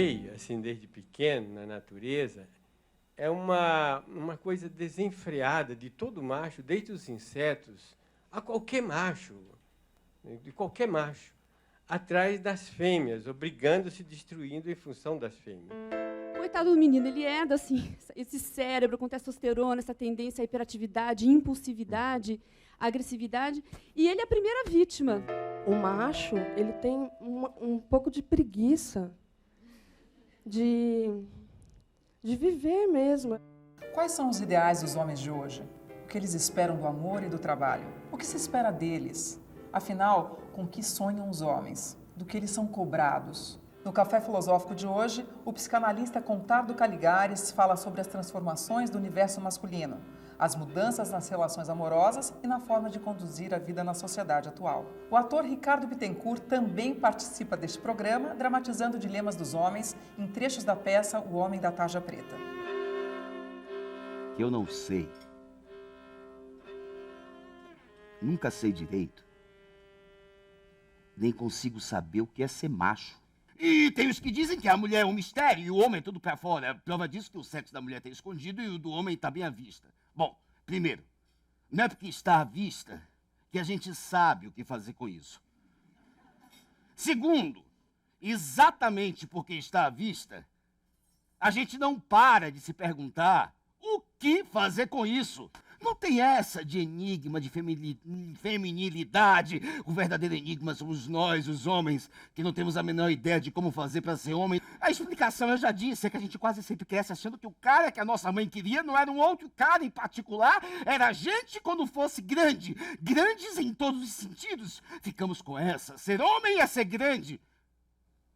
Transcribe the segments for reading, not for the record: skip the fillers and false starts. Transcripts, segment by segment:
olhei, assim, desde pequeno, na natureza, é uma coisa desenfreada de todo macho, desde os insetos, a qualquer macho, de qualquer macho, atrás das fêmeas, obrigando-se, destruindo em função das fêmeas. Coitado do menino, ele herda assim, esse cérebro com testosterona, essa tendência à hiperatividade, impulsividade, agressividade, e ele é a primeira vítima. O macho, ele tem um pouco de preguiça de viver mesmo. Quais são os ideais dos homens de hoje? O que eles esperam do amor e do trabalho? O que se espera deles? Afinal, com que sonham os homens? Do que eles são cobrados? No Café Filosófico de hoje, o psicanalista Contardo Caligares fala sobre as transformações do universo masculino, as mudanças nas relações amorosas e na forma de conduzir a vida na sociedade atual. O ator Ricardo Bittencourt também participa deste programa, dramatizando dilemas dos homens em trechos da peça O Homem da Tarja Preta. Eu não sei. Nunca sei direito. Nem consigo saber o que é ser macho. E tem os que dizem que a mulher é um mistério e o homem é tudo pra fora. Prova disso que o sexo da mulher tá escondido e o do homem tá bem à vista. Bom, primeiro, não é porque está à vista que a gente sabe o que fazer com isso. Segundo, exatamente porque está à vista, a gente não para de se perguntar o que fazer com isso. Não tem essa de enigma, de feminilidade. O verdadeiro enigma somos nós, os homens, que não temos a menor ideia de como fazer para ser homem. A explicação, eu já disse, é que a gente quase sempre cresce achando que o cara que a nossa mãe queria não era um outro cara em particular, era a gente quando fosse grande. Grandes em todos os sentidos. Ficamos com essa. Ser homem é ser grande.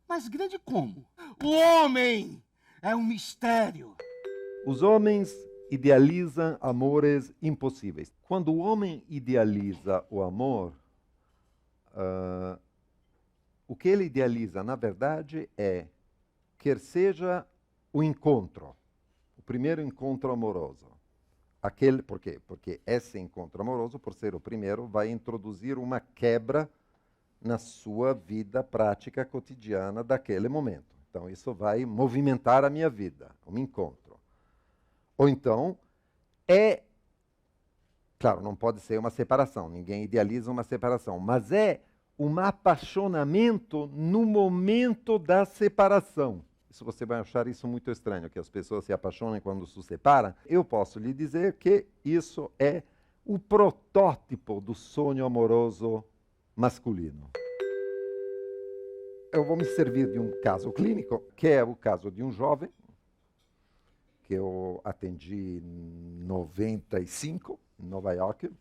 Mas grande como? O homem é um mistério. Os homens idealizam amores impossíveis. Quando o homem idealiza o amor, o que ele idealiza, na verdade, é que seja o encontro, o primeiro encontro amoroso. Por quê? Porque esse encontro amoroso, por ser o primeiro, vai introduzir uma quebra na sua vida prática cotidiana daquele momento. Então, isso vai movimentar a minha vida, um encontro. Ou então, claro, não pode ser uma separação, ninguém idealiza uma separação, mas é um apaixonamento no momento da separação. Isso você vai achar isso muito estranho, que as pessoas se apaixonem quando se separam. Eu posso lhe dizer que isso é o protótipo do sonho amoroso masculino. Eu vou me servir de um caso clínico, que é o caso de um jovem, que eu atendi em 95, em Nova York,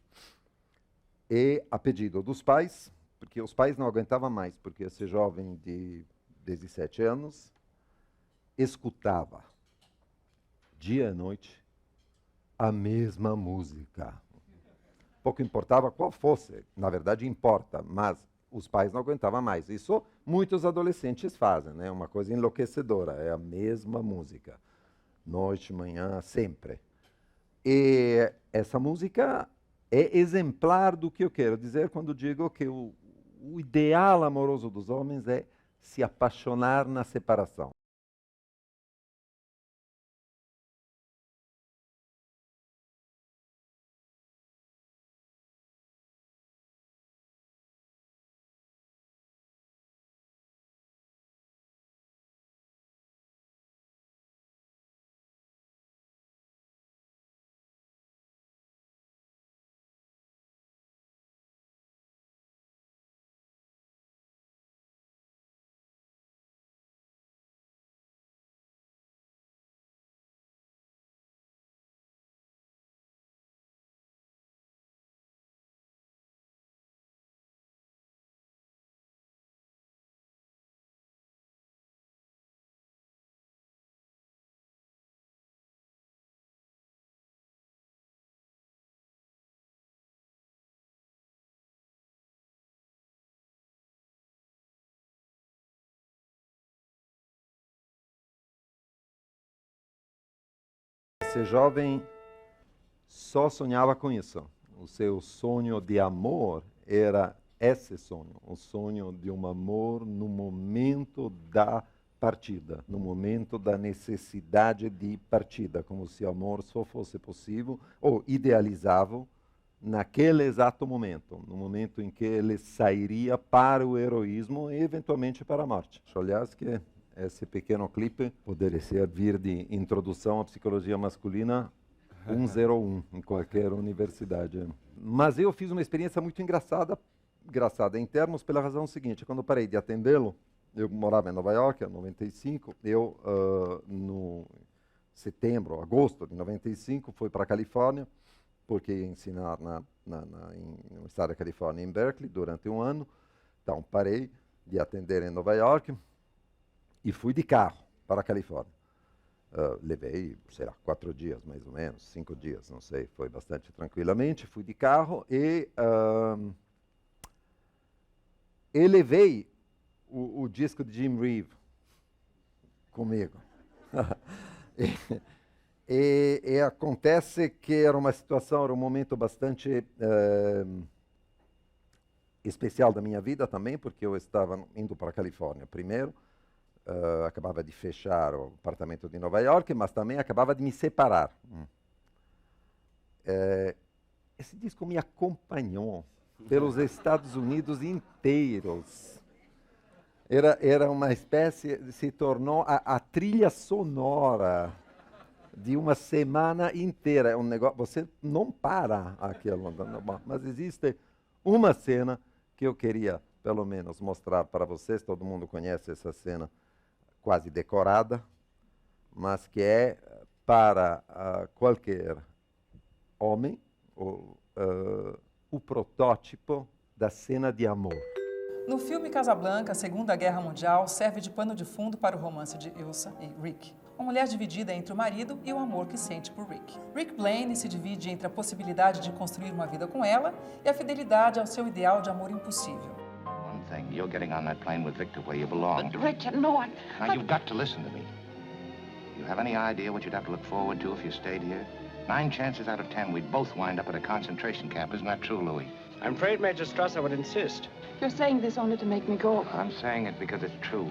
e a pedido dos pais, porque os pais não aguentavam mais, porque esse jovem de 17 anos escutava, dia e noite, a mesma música. Pouco importava qual fosse, na verdade importa, mas os pais não aguentavam mais. Isso muitos adolescentes fazem, né? Uma coisa enlouquecedora, é a mesma música. Noite, manhã, sempre. E essa música é exemplar do que eu quero dizer quando digo que o ideal amoroso dos homens é se apaixonar na separação. Esse jovem só sonhava com isso. O seu sonho de amor era esse sonho, o sonho de um amor no momento da partida, no momento da necessidade de partida, como se o amor só fosse possível ou idealizável naquele exato momento, no momento em que ele sairia para o heroísmo e eventualmente para a morte. Aliás, que esse pequeno clipe poderia servir de introdução à psicologia masculina 101 em qualquer universidade. Mas eu fiz uma experiência muito engraçada em termos pela razão seguinte: quando parei de atendê-lo, eu morava em Nova York, em 95, eu no setembro, agosto de 95, fui para a Califórnia, porque ia ensinar no estado da Califórnia, em Berkeley, durante um ano. Então parei de atender em Nova York e fui de carro para a Califórnia. Levei, sei lá, 4 dias, mais ou menos, 5 dias, não sei, foi bastante tranquilamente. Fui de carro e levei o disco de Jim Reeve comigo. E acontece que era uma situação, era um momento bastante especial da minha vida também, porque eu estava indo para a Califórnia primeiro. Acabava de fechar o apartamento de Nova York, mas também acabava de me separar. Esse disco me acompanhou pelos Estados Unidos inteiros. Era uma espécie, se tornou a trilha sonora de uma semana inteira. É um negócio, você não para aquilo. Mas existe uma cena que eu queria, pelo menos, mostrar para vocês. Todo mundo conhece essa cena quase decorada, mas que é para qualquer homem o protótipo da cena de amor. No filme Casablanca, a Segunda Guerra Mundial serve de pano de fundo para o romance de Ilsa e Rick. Uma mulher dividida entre o marido e o amor que sente por Rick. Rick Blaine se divide entre a possibilidade de construir uma vida com ela e a fidelidade ao seu ideal de amor impossível. Thing. You're getting on that plane with Victor where you belong. But Richard, no, Now, you've got to listen to me. You have any idea what you'd have to look forward to if you stayed here? 9 chances out of 10, we'd both wind up at a concentration camp. Isn't that true, Louis? I'm afraid Major Strasser would insist. You're saying this only to make me go. I'm saying it because it's true.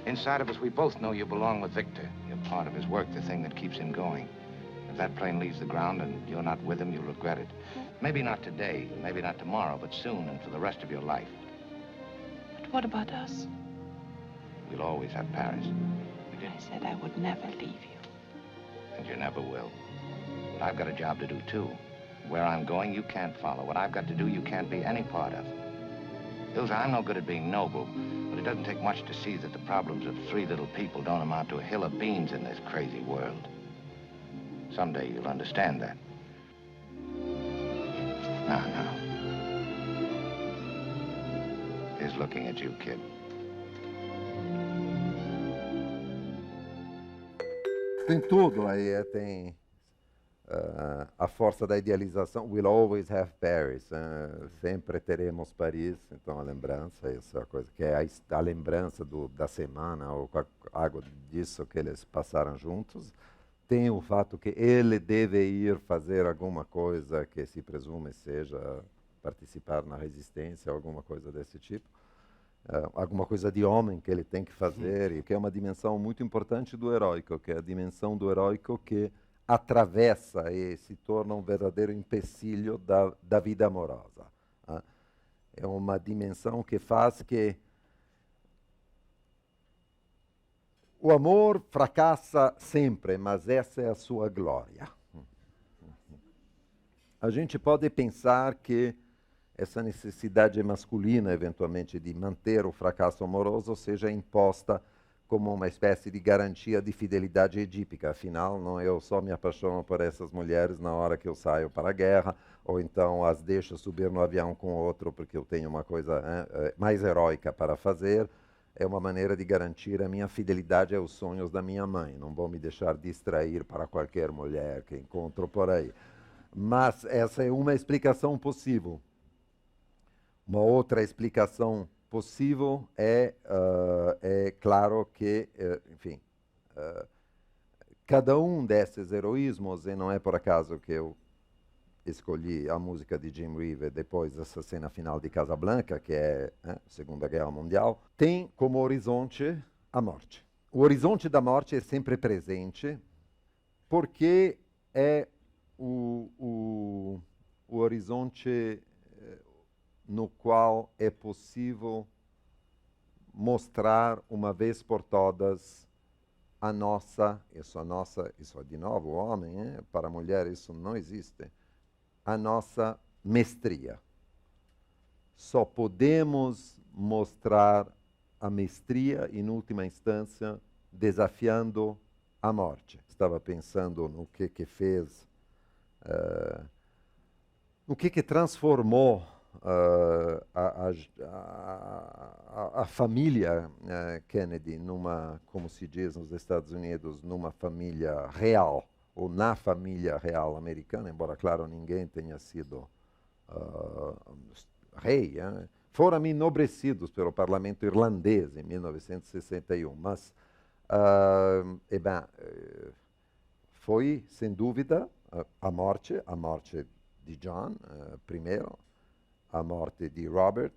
Inside of us, we both know you belong with Victor. You're part of his work, the thing that keeps him going. If that plane leaves the ground and you're not with him, you'll regret it. Maybe not today, maybe not tomorrow, but soon and for the rest of your life. What about us? We'll always have Paris. I said I would never leave you. And you never will. But I've got a job to do, too. Where I'm going, you can't follow. What I've got to do, you can't be any part of. Ilsa, I'm no good at being noble, but it doesn't take much to see that the problems of 3 little people don't amount to a hill of beans in this crazy world. Someday you'll understand that. Now. He's looking at you, kid. Tem tudo aí, tem a força da idealização. We'll always have Paris. Sempre teremos Paris. Então a lembrança, essa coisa que é a lembrança da semana ou algo disso que eles passaram juntos. Tem o fato que ele deve ir fazer alguma coisa que se presume seja participar na resistência, alguma coisa desse tipo. Alguma coisa de homem que ele tem que fazer, e que é uma dimensão muito importante do heróico, que é a dimensão do heróico que atravessa e se torna um verdadeiro empecilho da vida amorosa. É uma dimensão que faz que o amor fracassa sempre, mas essa é a sua glória. A gente pode pensar que essa necessidade masculina, eventualmente, de manter o fracasso amoroso seja imposta como uma espécie de garantia de fidelidade edípica. Afinal, não, eu só me apaixono por essas mulheres na hora que eu saio para a guerra, ou então as deixo subir no avião com outro porque eu tenho uma coisa mais heróica para fazer. É uma maneira de garantir a minha fidelidade aos sonhos da minha mãe. Não vou me deixar distrair para qualquer mulher que encontro por aí. Mas essa é uma explicação possível. Uma outra explicação possível é claro que, enfim, cada um desses heroísmos, e não é por acaso que eu escolhi a música de Jim Reeve depois dessa cena final de Casablanca, que é a Segunda Guerra Mundial, tem como horizonte a morte. o horizonte da morte é sempre presente, porque é o horizonte no qual é possível mostrar uma vez por todas a nossa, isso é de novo homem, para a mulher isso não existe, a nossa mestria. Só podemos mostrar a mestria, em última instância, desafiando a morte. Estava pensando no que fez, no que transformou a família Kennedy numa, como se diz nos Estados Unidos, numa família real, ou na família real americana, embora, claro, ninguém tenha sido rei, foram enobrecidos pelo parlamento irlandês em 1961, mas foi, sem dúvida, a morte de John, primeiro, a morte de Robert,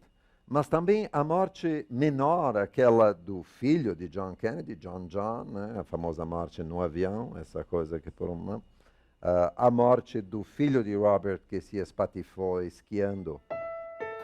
mas também a morte menor, aquela do filho de John Kennedy, John, a famosa morte no avião, essa coisa que por uma... a morte do filho de Robert que se espatifou esquiando.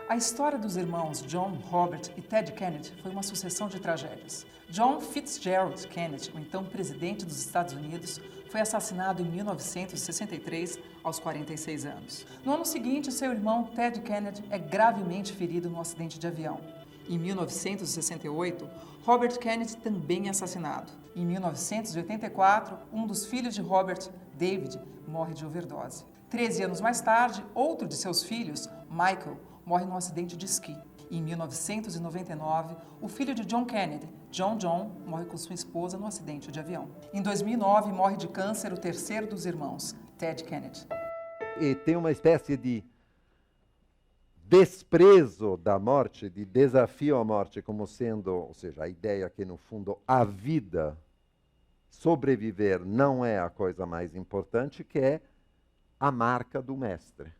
A história dos irmãos John, Robert e Ted Kennedy foi uma sucessão de tragédias. John Fitzgerald Kennedy, o então presidente dos Estados Unidos, foi assassinado em 1963, aos 46 anos. No ano seguinte, seu irmão Ted Kennedy é gravemente ferido num acidente de avião. Em 1968, Robert Kennedy também é assassinado. Em 1984, um dos filhos de Robert, David, morre de overdose. 13 anos mais tarde, outro de seus filhos, Michael, morre num acidente de esqui. Em 1999, o filho de John Kennedy, John, morre com sua esposa num acidente de avião. Em 2009, morre de câncer o terceiro dos irmãos, Ted Kennedy. E tem uma espécie de desprezo da morte, de desafio à morte, como sendo, ou seja, a ideia que, no fundo, a vida, sobreviver, não é a coisa mais importante, que é a marca do mestre.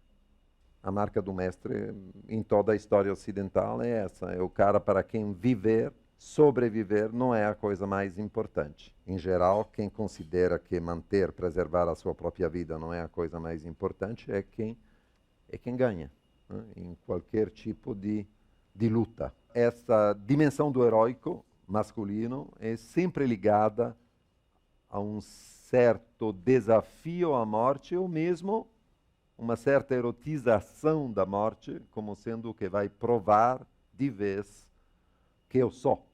A marca do mestre em toda a história ocidental é essa. É o cara para quem viver, sobreviver, não é a coisa mais importante. Em geral, quem considera que manter, preservar a sua própria vida não é a coisa mais importante é quem ganha, né? Em qualquer tipo de luta. Essa dimensão do heróico masculino é sempre ligada a um certo desafio à morte ou mesmo uma certa erotização da morte como sendo o que vai provar de vez que eu sou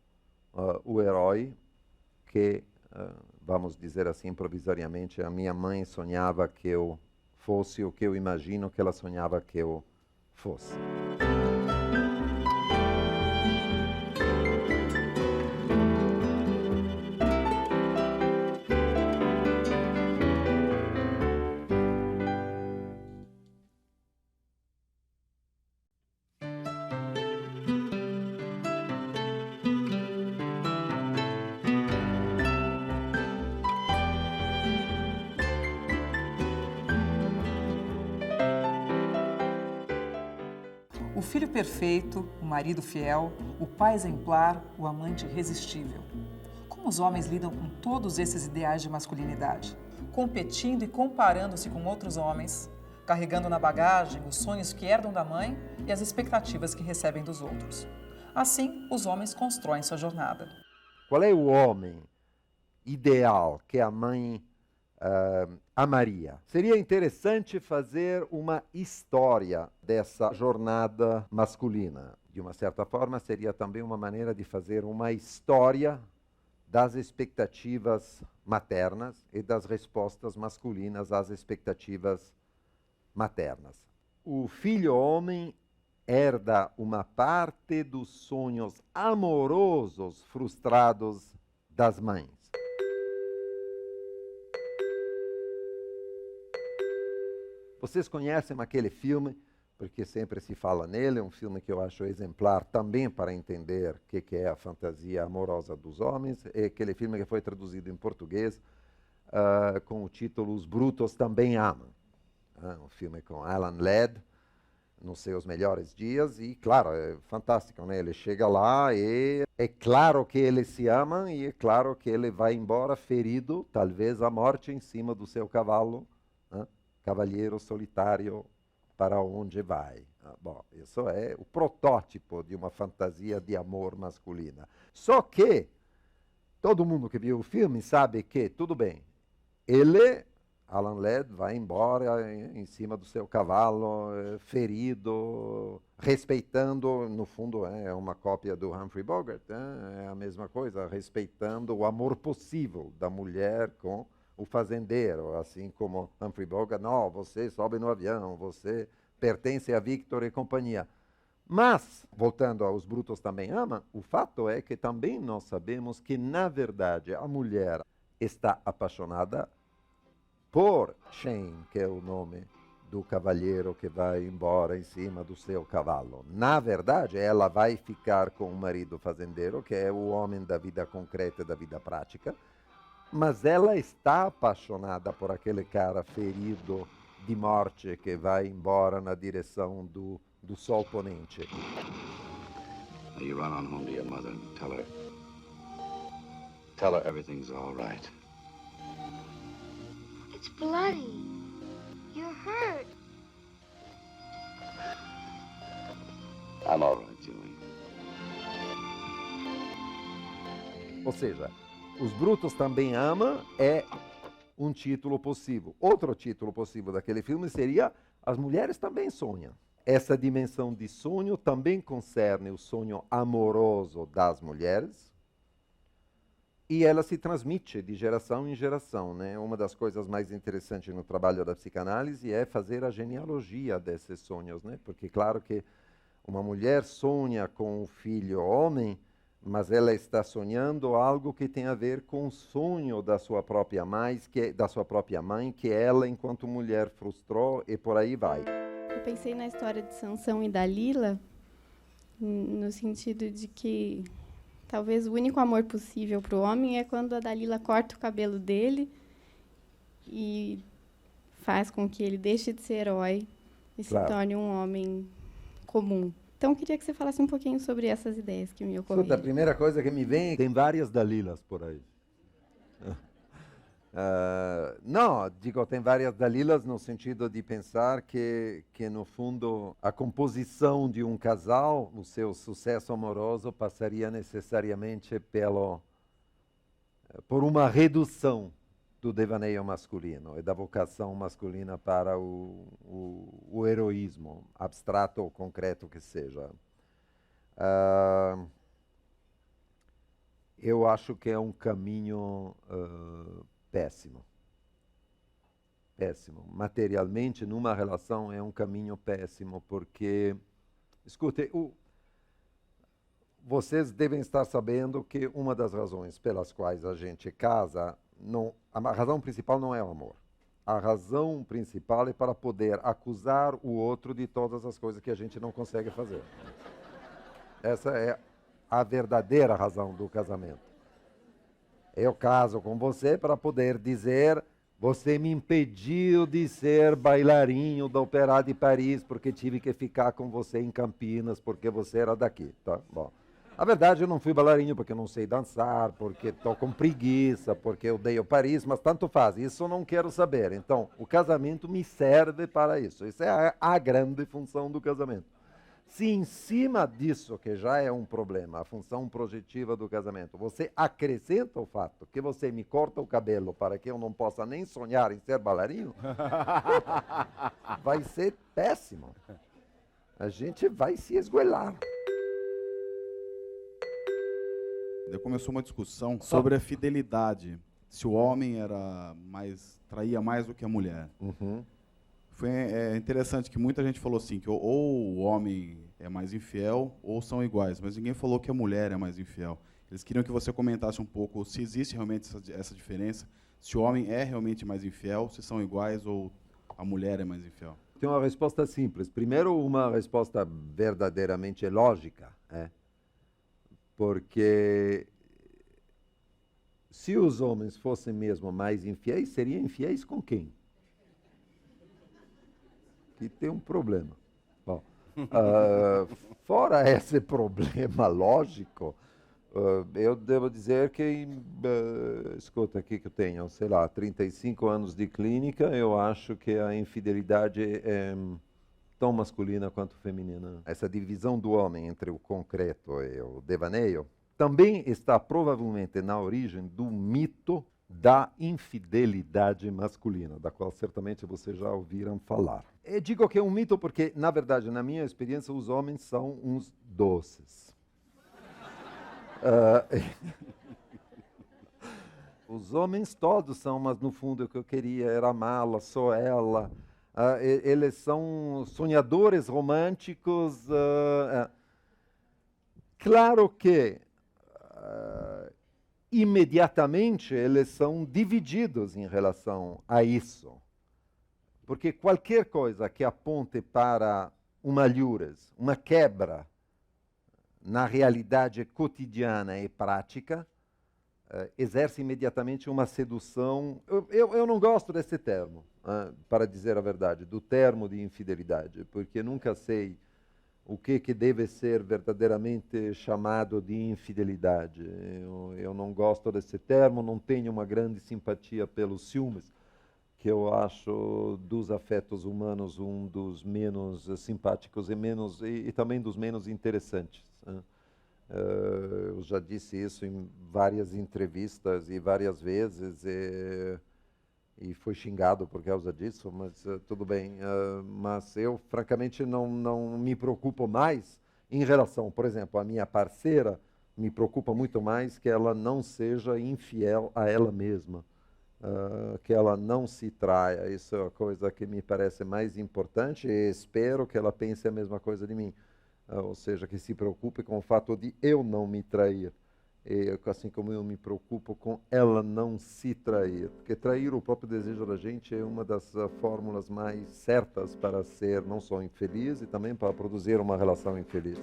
o herói que, vamos dizer assim provisoriamente, a minha mãe sonhava que eu fosse o que eu imagino que ela sonhava que eu fosse. O filho perfeito, o marido fiel, o pai exemplar, o amante irresistível. Como os homens lidam com todos esses ideais de masculinidade? Competindo e comparando-se com outros homens, carregando na bagagem os sonhos que herdam da mãe e as expectativas que recebem dos outros. Assim, os homens constroem sua jornada. Qual é o homem ideal que a mãe amaria? Seria interessante fazer uma história dessa jornada masculina. De uma certa forma, seria também uma maneira de fazer uma história das expectativas maternas e das respostas masculinas às expectativas maternas. O filho homem herda uma parte dos sonhos amorosos frustrados das mães. Vocês conhecem aquele filme, porque sempre se fala nele, é um filme que eu acho exemplar também para entender o que é a fantasia amorosa dos homens, é aquele filme que foi traduzido em português com o título Os Brutos Também Amam. Um filme com Alan Ladd, nos seus melhores dias e, claro, é fantástico, né? Ele chega lá e é claro que eles se amam e é claro que ele vai embora ferido, talvez à morte em cima do seu cavalo, né? Cavalheiro solitário para onde vai. Bom, isso é o protótipo de uma fantasia de amor masculina. Só que todo mundo que viu o filme sabe que, tudo bem, ele, Alan Ladd, vai embora em cima do seu cavalo, ferido, respeitando, no fundo é uma cópia do Humphrey Bogart, é a mesma coisa, respeitando o amor possível da mulher com o fazendeiro, assim como Humphrey Bogart, não, você sobe no avião, você pertence a Victor e companhia. Mas, voltando aos Brutos também ama, o fato é que também nós sabemos que, na verdade, a mulher está apaixonada por Shane, que é o nome do cavalheiro que vai embora em cima do seu cavalo. Na verdade, ela vai ficar com o marido fazendeiro, que é o homem da vida concreta e da vida prática, mas ela está apaixonada por aquele cara ferido de morte que vai embora na direção do sol ponente. You run on home to your mother and tell her everything's all right. It's bloody. You're hurt. I'm all right, Julie. Ou seja, Os Brutos Também Ama é um título possível. Outro título possível daquele filme seria As Mulheres Também Sonham. Essa dimensão de sonho também concerne o sonho amoroso das mulheres e ela se transmite de geração em geração, né? Uma das coisas mais interessantes no trabalho da psicanálise é fazer a genealogia desses sonhos, né? Porque claro que uma mulher sonha com o filho homem, mas ela está sonhando algo que tem a ver com o sonho da sua própria mãe, que ela, enquanto mulher, frustrou e por aí vai. Eu pensei na história de Sansão e Dalila, no sentido de que talvez o único amor possível para o homem é quando a Dalila corta o cabelo dele e faz com que ele deixe de ser herói e se torne um homem comum. Então, eu queria que você falasse um pouquinho sobre essas ideias que me ocorreram. A primeira coisa que me vem, tem várias Dalilas por aí. Não, digo, tem várias Dalilas no sentido de pensar que, no fundo, a composição de um casal, o seu sucesso amoroso, passaria necessariamente por uma redução do devaneio masculino e da vocação masculina para o heroísmo, abstrato ou concreto que seja. Eu acho que é um caminho péssimo. Péssimo. Materialmente, numa relação, é um caminho péssimo, porque, escute, vocês devem estar sabendo que uma das razões pelas quais a gente casa, a razão principal não é o amor. A razão principal é para poder acusar o outro de todas as coisas que a gente não consegue fazer. Essa é a verdadeira razão do casamento. Eu caso com você para poder dizer: você me impediu de ser bailarinho da Opéra de Paris porque tive que ficar com você em Campinas porque você era daqui. Tá? Bom. A verdade, eu não fui bailarinho porque eu não sei dançar, porque estou com preguiça, porque eu odeio Paris, mas tanto faz, isso eu não quero saber. Então, o casamento me serve para isso. Isso é a grande função do casamento. Se em cima disso, que já é um problema, a função projetiva do casamento, você acrescenta o fato que você me corta o cabelo para que eu não possa nem sonhar em ser bailarino, vai ser péssimo. A gente vai se esgoelar. Começou uma discussão sobre a fidelidade, se o homem traía mais do que a mulher. Uhum. Foi interessante que muita gente falou assim, que ou o homem é mais infiel ou são iguais, mas ninguém falou que a mulher é mais infiel. Eles queriam que você comentasse um pouco se existe realmente essa diferença, se o homem é realmente mais infiel, se são iguais ou a mulher é mais infiel. Tem uma resposta simples. Primeiro, uma resposta verdadeiramente lógica, porque se os homens fossem mesmo mais infiéis, seriam infiéis com quem? Que tem um problema. Bom, Fora esse problema lógico, eu devo dizer que, escuta aqui que eu tenho, sei lá, 35 anos de clínica, eu acho que a infidelidade é tão masculina quanto feminina. Essa divisão do homem entre o concreto e o devaneio também está provavelmente na origem do mito da infidelidade masculina, da qual certamente vocês já ouviram falar. Eu digo que é um mito porque, na verdade, na minha experiência, os homens são uns doces. Os homens todos são, mas no fundo o que eu queria era amá-la, só ela. Eles são sonhadores românticos. Claro que imediatamente eles são divididos em relação a isso. Porque qualquer coisa que aponte para uma lures, uma quebra na realidade cotidiana e prática, exerce imediatamente uma sedução. Eu não gosto desse termo, para dizer a verdade, do termo de infidelidade, porque nunca sei o que deve ser verdadeiramente chamado de infidelidade. Eu não gosto desse termo, não tenho uma grande simpatia pelos ciúmes, que eu acho dos afetos humanos um dos menos simpáticos e também dos menos interessantes. Eu já disse isso em várias entrevistas e várias vezes e fui xingado por causa disso, mas tudo bem. Mas eu, francamente, não me preocupo mais em relação, por exemplo, à minha parceira, me preocupa muito mais que ela não seja infiel a ela mesma, que ela não se traia. Isso é a coisa que me parece mais importante e espero que ela pense a mesma coisa de mim. Ou seja, que se preocupe com o fato de eu não me trair, assim como eu me preocupo com ela não se trair, porque trair o próprio desejo da gente é uma das fórmulas mais certas para ser não só infeliz e também para produzir uma relação infeliz.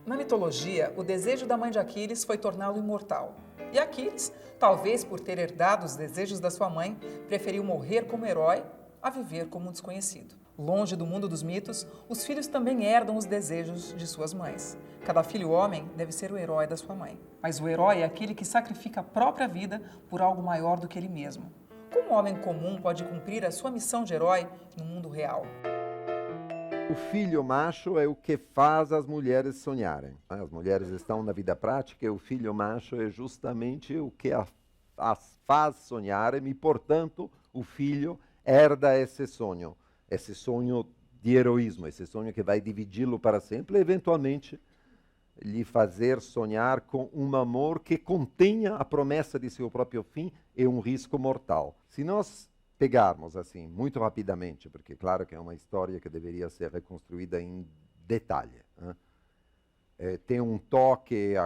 Na mitologia, o desejo da mãe de Aquiles foi torná-lo imortal. E Aquiles, talvez por ter herdado os desejos da sua mãe, preferiu morrer como herói a viver como um desconhecido. Longe do mundo dos mitos, os filhos também herdam os desejos de suas mães. Cada filho homem deve ser o herói da sua mãe. Mas o herói é aquele que sacrifica a própria vida por algo maior do que ele mesmo. Como um homem comum pode cumprir a sua missão de herói no mundo real? O filho macho é o que faz as mulheres sonharem. As mulheres estão na vida prática e o filho macho é justamente o que as faz sonharem e, portanto, o filho herda esse sonho de heroísmo, esse sonho que vai dividi-lo para sempre e, eventualmente, lhe fazer sonhar com um amor que contenha a promessa de seu próprio fim e um risco mortal. Se nós pegarmos assim, muito rapidamente, porque claro que é uma história que deveria ser reconstruída em detalhe, né? Tem um toque,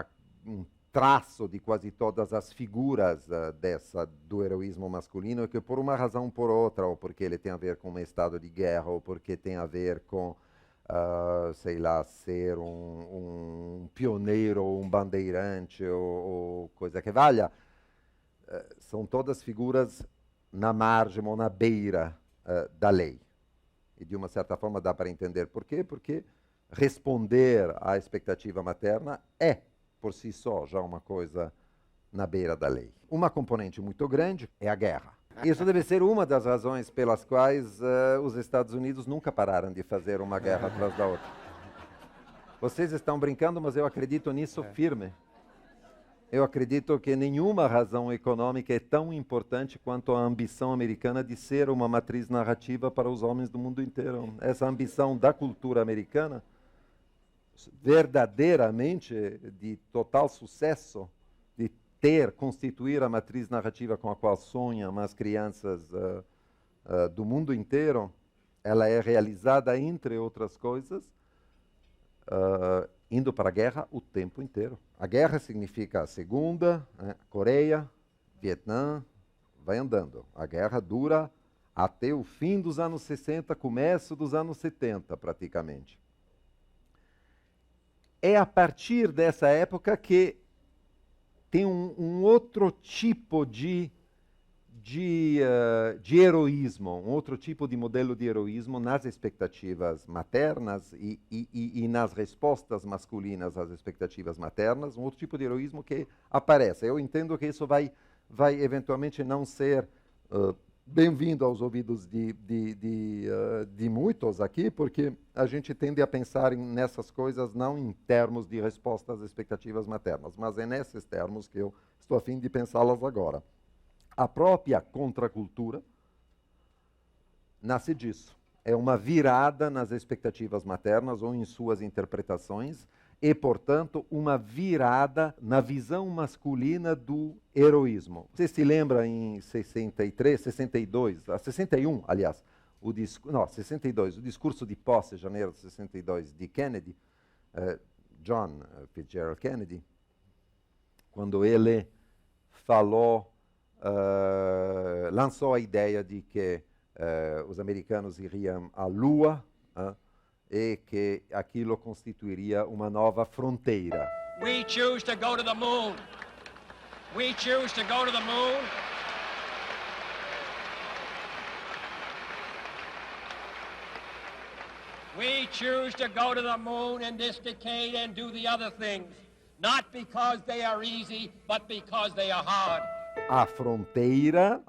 um traço de quase todas as figuras do heroísmo masculino, que por uma razão ou por outra, ou porque ele tem a ver com um estado de guerra, ou porque tem a ver com, sei lá, ser um pioneiro, ou um bandeirante, ou coisa que valha, são todas figuras na margem ou na beira da lei. E de uma certa forma dá para entender por quê, porque responder à expectativa materna é, por si só, já uma coisa na beira da lei. Uma componente muito grande é a guerra. Isso deve ser uma das razões pelas quais os Estados Unidos nunca pararam de fazer uma guerra atrás da outra. Vocês estão brincando, mas eu acredito nisso firme. Eu acredito que nenhuma razão econômica é tão importante quanto a ambição americana de ser uma matriz narrativa para os homens do mundo inteiro. Essa ambição da cultura americana, verdadeiramente de total sucesso, de constituir a matriz narrativa com a qual sonham as crianças do mundo inteiro, ela é realizada, entre outras coisas, indo para a guerra o tempo inteiro. A guerra significa a Segunda, Coreia, Vietnã, vai andando. A guerra dura até o fim dos anos 60, começo dos anos 70, praticamente. É a partir dessa época que tem um outro tipo de heroísmo, um outro tipo de modelo de heroísmo nas expectativas maternas e nas respostas masculinas às expectativas maternas, um outro tipo de heroísmo que aparece. Eu entendo que isso vai eventualmente não ser bem-vindo aos ouvidos de muitos aqui, porque a gente tende a pensar nessas coisas não em termos de resposta às expectativas maternas, mas é nesses termos que eu estou a fim de pensá-las agora. A própria contracultura nasce disso. É uma virada nas expectativas maternas ou em suas interpretações e, portanto, uma virada na visão masculina do heroísmo. Você se lembra em 61, aliás, o discurso de posse, janeiro de 62, de Kennedy, John Fitzgerald Kennedy, quando ele falou, lançou a ideia de que os americanos iriam à Lua, e que aquilo constituiria uma nova fronteira. We choose to go to the moon. We choose to go to the moon. We choose to go to the moon in this decade and do the other things, not because they are easy, but because they are hard. A fronteira,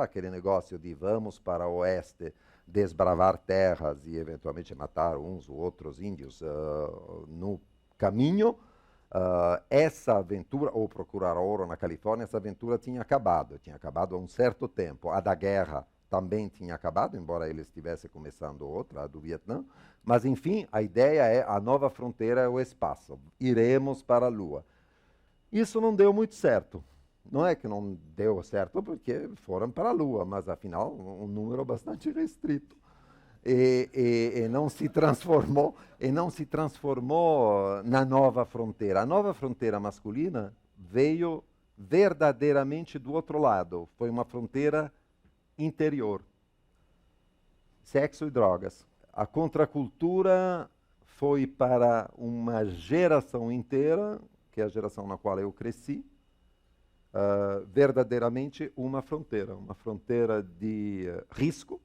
aquele negócio de vamos para o oeste, desbravar terras e eventualmente matar uns ou outros índios no caminho, essa aventura, ou procurar ouro na Califórnia, essa aventura tinha acabado há um certo tempo. A da guerra também tinha acabado, embora ele estivesse começando outra, a do Vietnã, mas enfim, a ideia é a nova fronteira é o espaço, iremos para a Lua. Isso não deu muito certo. Não é que não deu certo porque foram para a Lua, mas afinal um número bastante restrito. E não se transformou na nova fronteira. A nova fronteira masculina veio verdadeiramente do outro lado. Foi uma fronteira interior. Sexo e drogas. A contracultura foi para uma geração inteira, que é a geração na qual eu cresci, verdadeiramente uma fronteira de risco,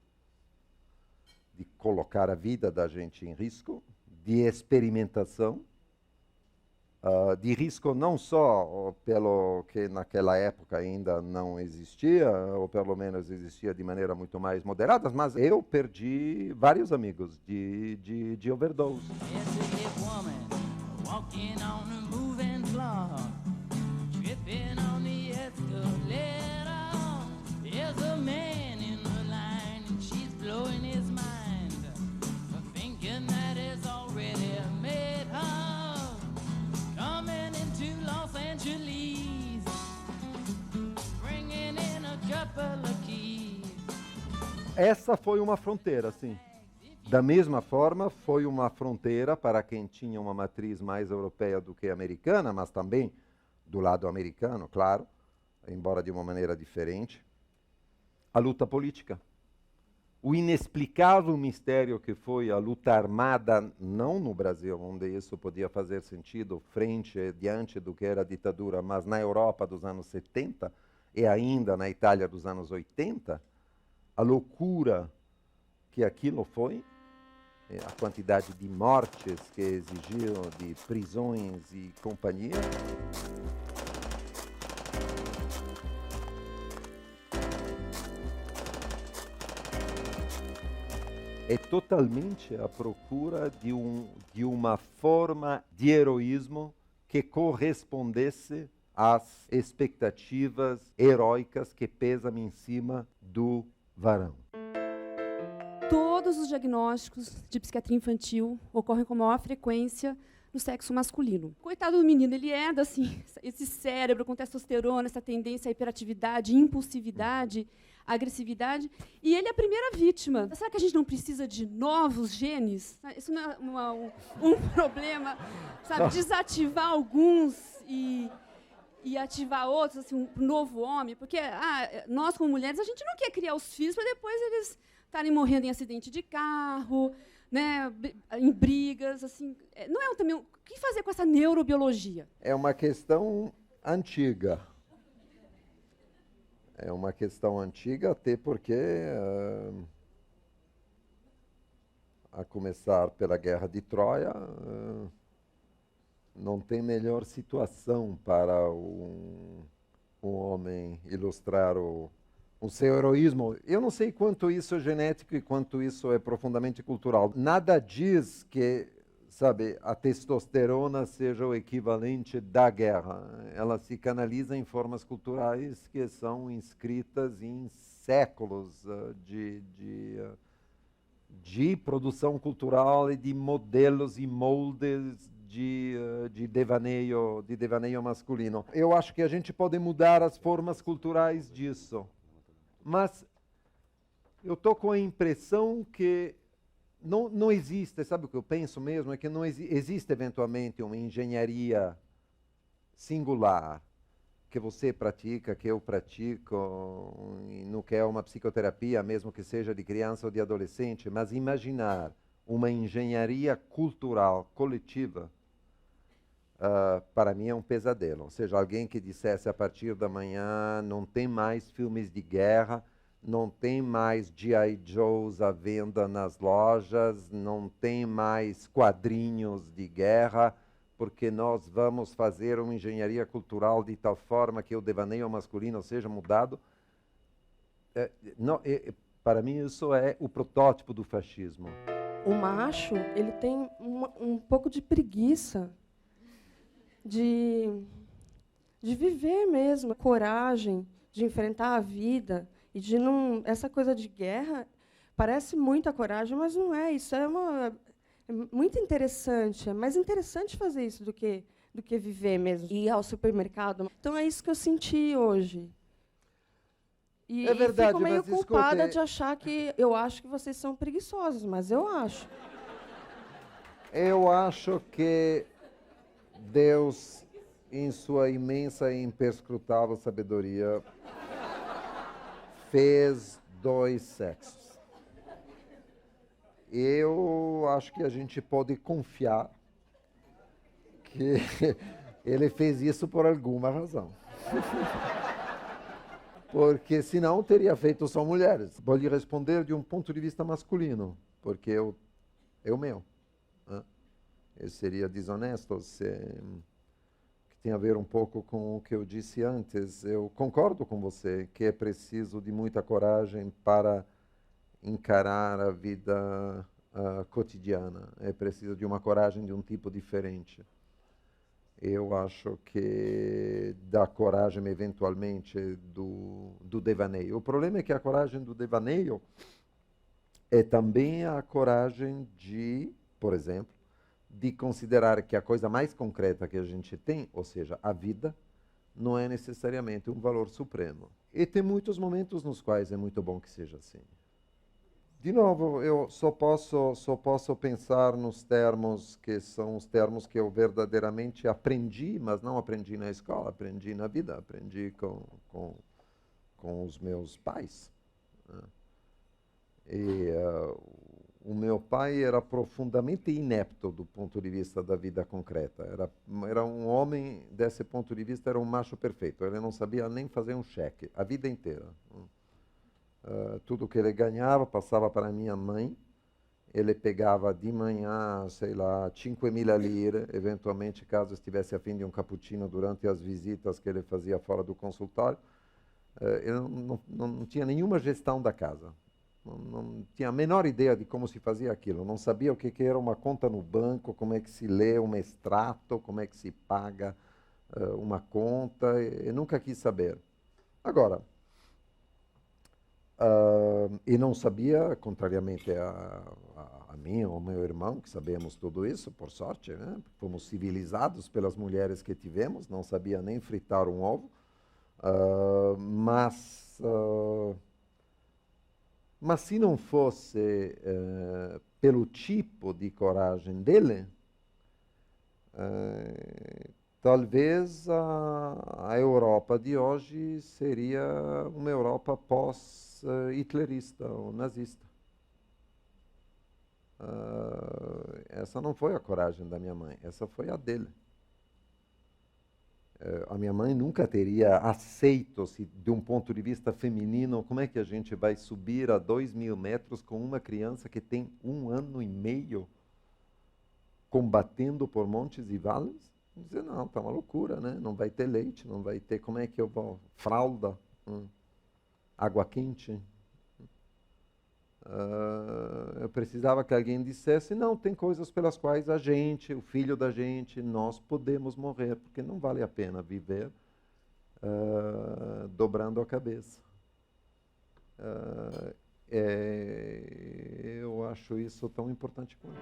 de colocar a vida da gente em risco, de experimentação, de risco não só pelo que naquela época ainda não existia, ou pelo menos existia de maneira muito mais moderada, mas eu perdi vários amigos de overdose. Essa foi uma fronteira, sim. Da mesma forma, foi uma fronteira para quem tinha uma matriz mais europeia do que americana, mas também do lado americano, claro, embora de uma maneira diferente, a luta política. O inexplicável mistério que foi a luta armada, não no Brasil, onde isso podia fazer sentido diante do que era a ditadura, mas na Europa dos anos 70 e ainda na Itália dos anos 80, a loucura que aquilo foi, a quantidade de mortes que exigiram, de prisões e companhia. É totalmente à procura de uma forma de heroísmo que correspondesse às expectativas heróicas que pesam em cima do varão. Todos os diagnósticos de psiquiatria infantil ocorrem com maior frequência no sexo masculino. Coitado do menino, ele herda assim, esse cérebro com testosterona, essa tendência à hiperatividade, impulsividade, agressividade, e ele é a primeira vítima. Será que a gente não precisa de novos genes? Isso não é um problema, sabe? Desativar alguns e ativar outros, assim, um novo homem, porque nós, como mulheres, a gente não quer criar os filhos para depois eles estarem morrendo em acidente de carro, né, em brigas, assim. Não é também o que fazer com essa neurobiologia? É uma questão antiga. É uma questão antiga, até porque, a começar pela Guerra de Troia, não tem melhor situação para um homem ilustrar o seu heroísmo. Eu não sei quanto isso é genético e quanto isso é profundamente cultural. Nada diz que, sabe, a testosterona seja o equivalente da guerra. Ela se canaliza em formas culturais que são inscritas em séculos de produção cultural e de modelos e moldes de devaneio masculino. Eu acho que a gente pode mudar as formas culturais disso. Mas eu estou com a impressão que não existe, sabe o que eu penso mesmo? É que não existe eventualmente uma engenharia singular que você pratica, que eu pratico, no que é uma psicoterapia, mesmo que seja de criança ou de adolescente, mas imaginar uma engenharia cultural coletiva, para mim é um pesadelo. Ou seja, alguém que dissesse a partir da manhã não tem mais filmes de guerra, não tem mais G.I. Joes à venda nas lojas, não tem mais quadrinhos de guerra, porque nós vamos fazer uma engenharia cultural de tal forma que o devaneio masculino seja mudado. Para mim isso é o protótipo do fascismo. O macho, ele tem um pouco de preguiça de viver mesmo, coragem de enfrentar a vida e de não... Essa coisa de guerra parece muita coragem, mas não é. Isso é muito interessante. É mais interessante fazer isso do que viver mesmo, ir ao supermercado. Então é isso que eu senti hoje. E, é verdade, e fico meio culpada escute, de achar que... Eu acho que vocês são preguiçosos, mas eu acho. Eu acho que Deus, em sua imensa e imperscrutável sabedoria, fez 2 sexos. Eu acho que a gente pode confiar que ele fez isso por alguma razão. Porque senão teria feito só mulheres. Vou lhe responder de um ponto de vista masculino, porque é o meu. Eu seria desonesto que tem a ver um pouco com o que eu disse antes. Eu concordo com você que é preciso de muita coragem para encarar a vida cotidiana. É preciso de uma coragem de um tipo diferente. Eu acho que da coragem, eventualmente, do devaneio. O problema é que a coragem do devaneio é também a coragem de, por exemplo, de considerar que a coisa mais concreta que a gente tem, ou seja, a vida, não é necessariamente um valor supremo. E tem muitos momentos nos quais é muito bom que seja assim. De novo, eu só posso pensar nos termos que são os termos que eu verdadeiramente aprendi, mas não aprendi na escola, aprendi na vida, aprendi com os meus pais. E o meu pai era profundamente inepto do ponto de vista da vida concreta. Era um homem, desse ponto de vista, era um macho perfeito. Ele não sabia nem fazer um cheque, a vida inteira. Tudo que ele ganhava passava para minha mãe. Ele pegava de manhã, sei lá, 5.000 lire, eventualmente, caso estivesse a fim de um cappuccino durante as visitas que ele fazia fora do consultório. Ele não tinha nenhuma gestão da casa. Não tinha a menor ideia de como se fazia aquilo. Não sabia o que era uma conta no banco, como é que se lê um extrato, como é que se paga uma conta. Eu nunca quis saber. Agora, e não sabia, contrariamente a mim ou meu irmão, que sabemos tudo isso, por sorte, né? Fomos civilizados pelas mulheres que tivemos, não sabia nem fritar um ovo, mas se não fosse pelo tipo de coragem dele, talvez a Europa de hoje seria uma Europa pós-hitlerista ou nazista. Essa não foi a coragem da minha mãe, essa foi a dele. A minha mãe nunca teria aceito, se de um ponto de vista feminino, como é que a gente vai subir a 2.000 metros com uma criança que tem 1 ano e meio combatendo por montes e vales? Dizer, não, tá uma loucura, né? Não vai ter leite, não vai ter, como é que eu vou? Fralda, água quente. Eu precisava que alguém dissesse, não, tem coisas pelas quais a gente, o filho da gente, nós podemos morrer, porque não vale a pena viver dobrando a cabeça. Eu acho isso tão importante quanto.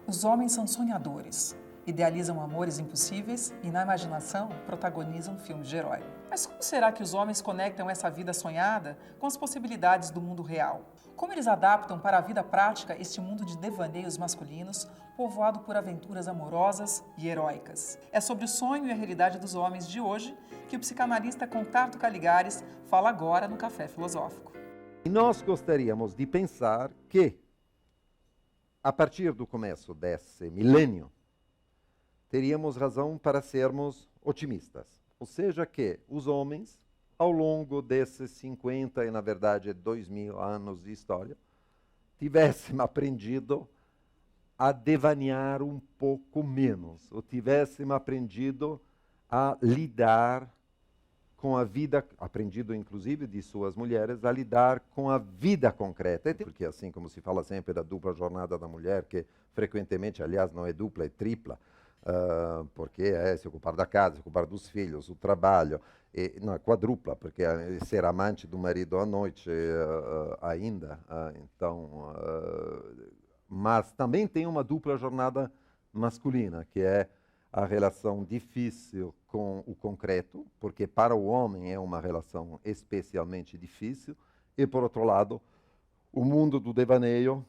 Os homens são sonhadores, idealizam amores impossíveis e, na imaginação, protagonizam filmes de herói. Mas como será que os homens conectam essa vida sonhada com as possibilidades do mundo real? Como eles adaptam para a vida prática este mundo de devaneios masculinos, povoado por aventuras amorosas e heróicas? É sobre o sonho e a realidade dos homens de hoje que o psicanalista Contardo Caligares fala agora no Café Filosófico. E nós gostaríamos de pensar que, a partir do começo desse milênio, teríamos razão para sermos otimistas. Ou seja, que os homens, ao longo desses 50 e, na verdade, 2.000 anos de história, tivessem aprendido a devanear um pouco menos, ou tivessem aprendido a lidar com a vida, aprendido inclusive de suas mulheres, a lidar com a vida concreta. Porque assim como se fala sempre da dupla jornada da mulher, que frequentemente, aliás, não é dupla, é tripla, porque é se ocupar da casa, se ocupar dos filhos, o trabalho, não, é quadrupla, porque é ser amante do marido à noite ainda. Mas também tem uma dupla jornada masculina, que é a relação difícil com o concreto, porque para o homem é uma relação especialmente difícil, e, por outro lado, o mundo do devaneio,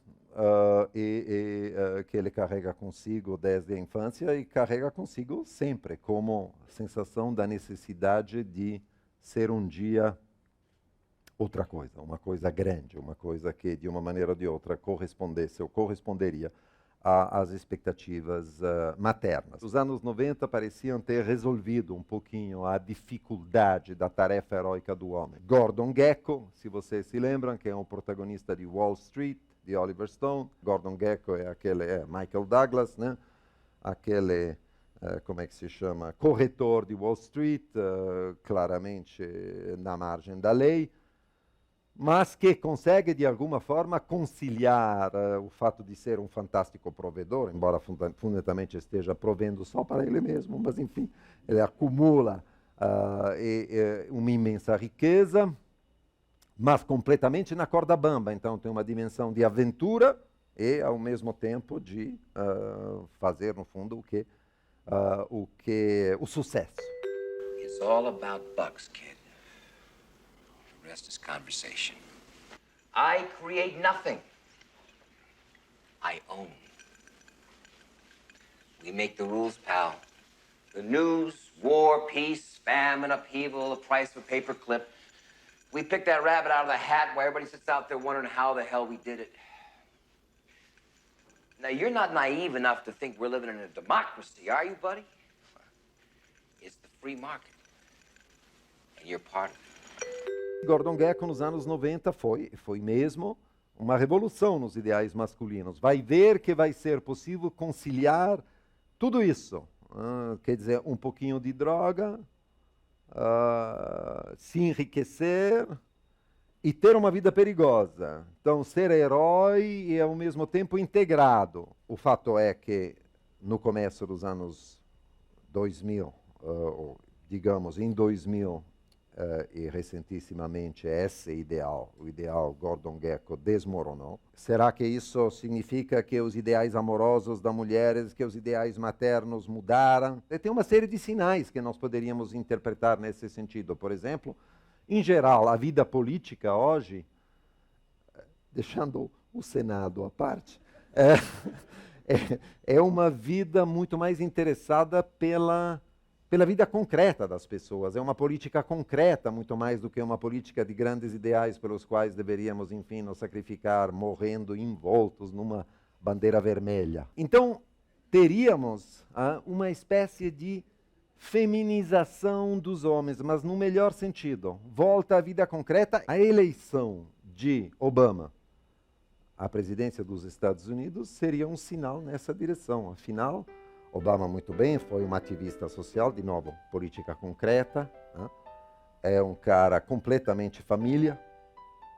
que ele carrega consigo desde a infância e carrega consigo sempre, como sensação da necessidade de ser um dia outra coisa, uma coisa grande, uma coisa que, de uma maneira ou de outra, correspondesse ou corresponderia às expectativas maternas. Os anos 90 pareciam ter resolvido um pouquinho a dificuldade da tarefa heróica do homem. Gordon Gekko, se vocês se lembram, que é um protagonista de Wall Street, de Oliver Stone. Gordon Gekko é aquele, Michael Douglas, né? Aquele, como é que se chama, corretor de Wall Street, claramente na margem da lei, mas que consegue, de alguma forma, conciliar o fato de ser um fantástico provedor, embora fundamentalmente esteja provendo só para ele mesmo, mas, enfim, ele acumula uma imensa riqueza, mas completamente na corda bamba. Então, tem uma dimensão de aventura e, ao mesmo tempo, de fazer, no fundo, o sucesso. It's all about bucks, kid. The rest is conversation. I create nothing. I own. We make the rules, pal. The news, war, peace, famine, upheaval, the price of a paperclip. We pick that rabbit out of the hat while everybody sits out there wondering how the hell we did it. Now, you're not naive enough to think we're living in a democracy, are you, buddy? It's the free market. And you're part of it. Gordon Gekko, nos anos 90, foi mesmo uma revolução nos ideais masculinos. Vai ver que vai ser possível conciliar tudo isso. Quer dizer, um pouquinho de droga, se enriquecer e ter uma vida perigosa. Então, ser herói e, ao mesmo tempo, integrado. O fato é que, no começo dos anos 2000, digamos, em 2000, e recentissimamente esse ideal, o ideal Gordon Gekko, desmoronou. Será que isso significa que os ideais amorosos das mulheres, que os ideais maternos mudaram? E tem uma série de sinais que nós poderíamos interpretar nesse sentido. Por exemplo, em geral, a vida política hoje, deixando o Senado à parte, é uma vida muito mais interessada pela vida concreta das pessoas. É uma política concreta, muito mais do que uma política de grandes ideais pelos quais deveríamos, enfim, nos sacrificar, morrendo envoltos numa bandeira vermelha. Então, teríamos uma espécie de feminização dos homens, mas no melhor sentido. Volta à vida concreta. A eleição de Obama à presidência dos Estados Unidos seria um sinal nessa direção. Afinal, Obama, muito bem, foi um ativista social, de novo, política concreta, né? É um cara completamente família,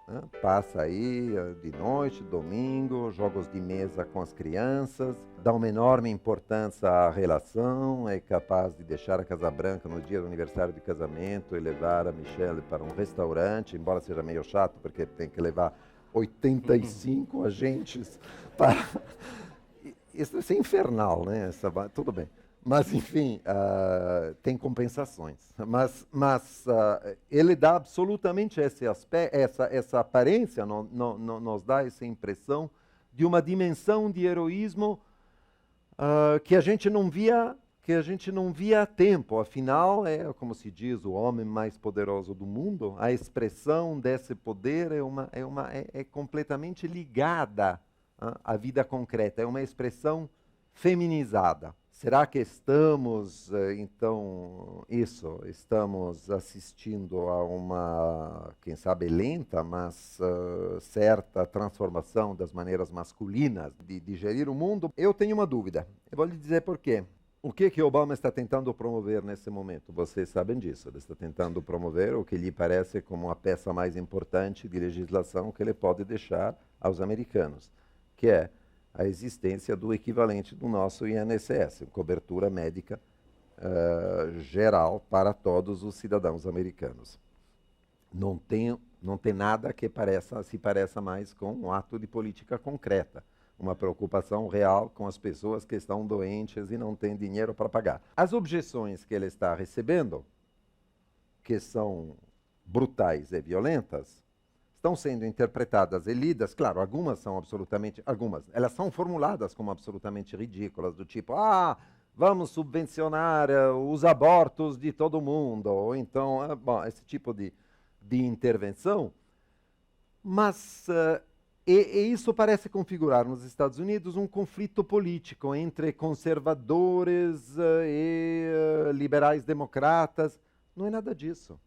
né? Passa aí de noite, domingo, jogos de mesa com as crianças, dá uma enorme importância à relação, é capaz de deixar a Casa Branca no dia do aniversário de casamento e levar a Michelle para um restaurante, embora seja meio chato, porque tem que levar 85 agentes para... Isso é infernal, né? Tudo bem. Mas, enfim, tem compensações. Mas ele dá absolutamente esse aspecto, essa aparência, nos dá essa impressão de uma dimensão de heroísmo que a gente não via há tempo. Afinal, é, como se diz, o homem mais poderoso do mundo. A expressão desse poder é completamente ligada a vida concreta, é uma expressão feminizada. Será que estamos, então, estamos assistindo a uma, quem sabe lenta, mas certa transformação das maneiras masculinas de gerir o mundo? Eu tenho uma dúvida. Eu vou lhe dizer por quê. O que Obama está tentando promover nesse momento? Vocês sabem disso. Ele está tentando promover o que lhe parece como a peça mais importante de legislação que ele pode deixar aos americanos, que é a existência do equivalente do nosso INSS, cobertura médica geral para todos os cidadãos americanos. Não tem nada que se pareça mais com um ato de política concreta, uma preocupação real com as pessoas que estão doentes e não têm dinheiro para pagar. As objeções que ele está recebendo, que são brutais e violentas, estão sendo interpretadas e lidas, claro, algumas elas são formuladas como absolutamente ridículas, do tipo, vamos subvencionar os abortos de todo mundo, ou então, esse tipo de intervenção, mas isso parece configurar nos Estados Unidos um conflito político entre conservadores e liberais democratas. Não é nada disso.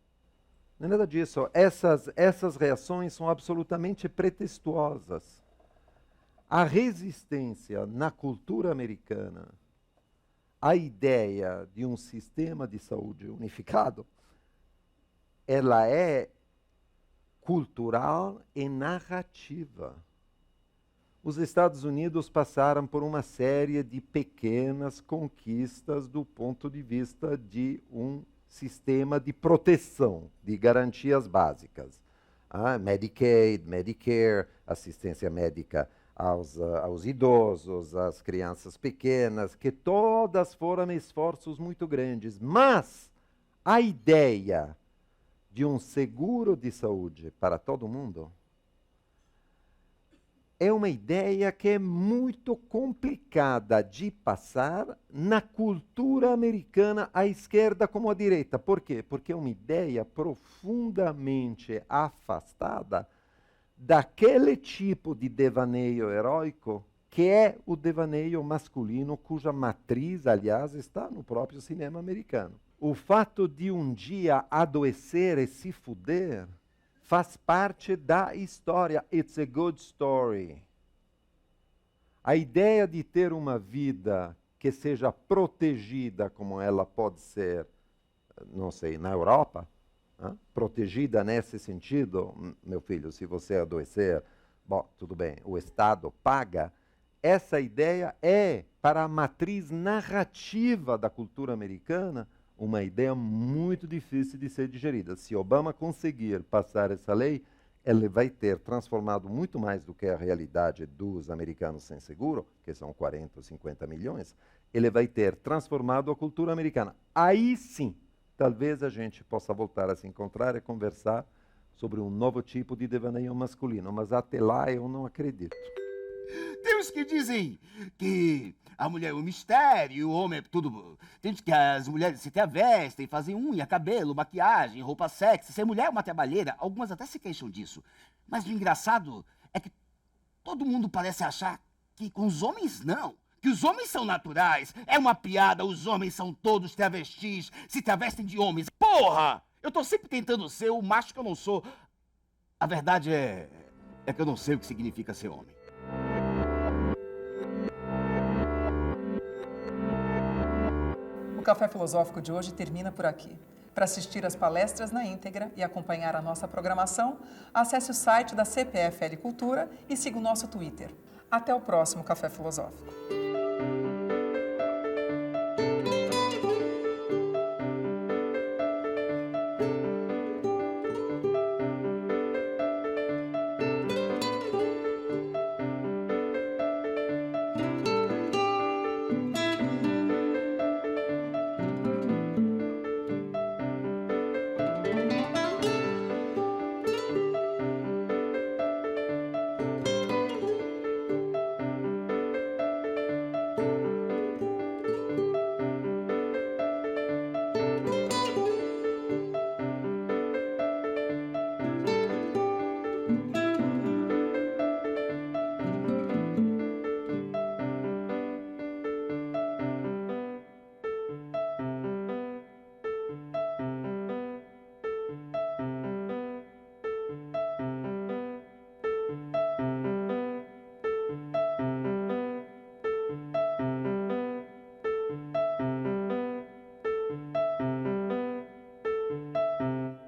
Não é nada disso. Essas reações são absolutamente pretestuosas. A resistência na cultura americana à ideia de um sistema de saúde unificado, ela é cultural e narrativa. Os Estados Unidos passaram por uma série de pequenas conquistas do ponto de vista de um sistema de proteção, de garantias básicas. Medicaid, Medicare, assistência médica aos idosos, às crianças pequenas, que todas foram esforços muito grandes. Mas a ideia de um seguro de saúde para todo mundo é uma ideia que é muito complicada de passar na cultura americana, à esquerda como à direita. Por quê? Porque é uma ideia profundamente afastada daquele tipo de devaneio heróico que é o devaneio masculino, cuja matriz, aliás, está no próprio cinema americano. O fato de um dia adoecer e se fuder faz parte da história. It's a good story. A ideia de ter uma vida que seja protegida como ela pode ser, não sei, na Europa, protegida nesse sentido, meu filho, se você adoecer, bom, tudo bem, o Estado paga. Essa ideia é, para a matriz narrativa da cultura americana, uma ideia muito difícil de ser digerida. Se Obama conseguir passar essa lei, ele vai ter transformado muito mais do que a realidade dos americanos sem seguro, que são 40 ou 50 milhões, ele vai ter transformado a cultura americana. Aí sim, talvez a gente possa voltar a se encontrar e conversar sobre um novo tipo de devaneio masculino, mas até lá eu não acredito. Tem uns que dizem que a mulher é um mistério, o homem é tudo... Tem gente que as mulheres se travestem, fazem unha, cabelo, maquiagem, roupa sexy. Ser mulher é uma trabalheira, algumas até se queixam disso. Mas o engraçado é que todo mundo parece achar que com os homens não. Que os homens são naturais. É uma piada, os homens são todos travestis, se travestem de homens. Porra! Eu tô sempre tentando ser o macho que eu não sou. A verdade é que eu não sei o que significa ser homem. O Café Filosófico de hoje termina por aqui. Para assistir às palestras na íntegra e acompanhar a nossa programação, acesse o site da CPFL Cultura e siga o nosso Twitter. Até o próximo Café Filosófico.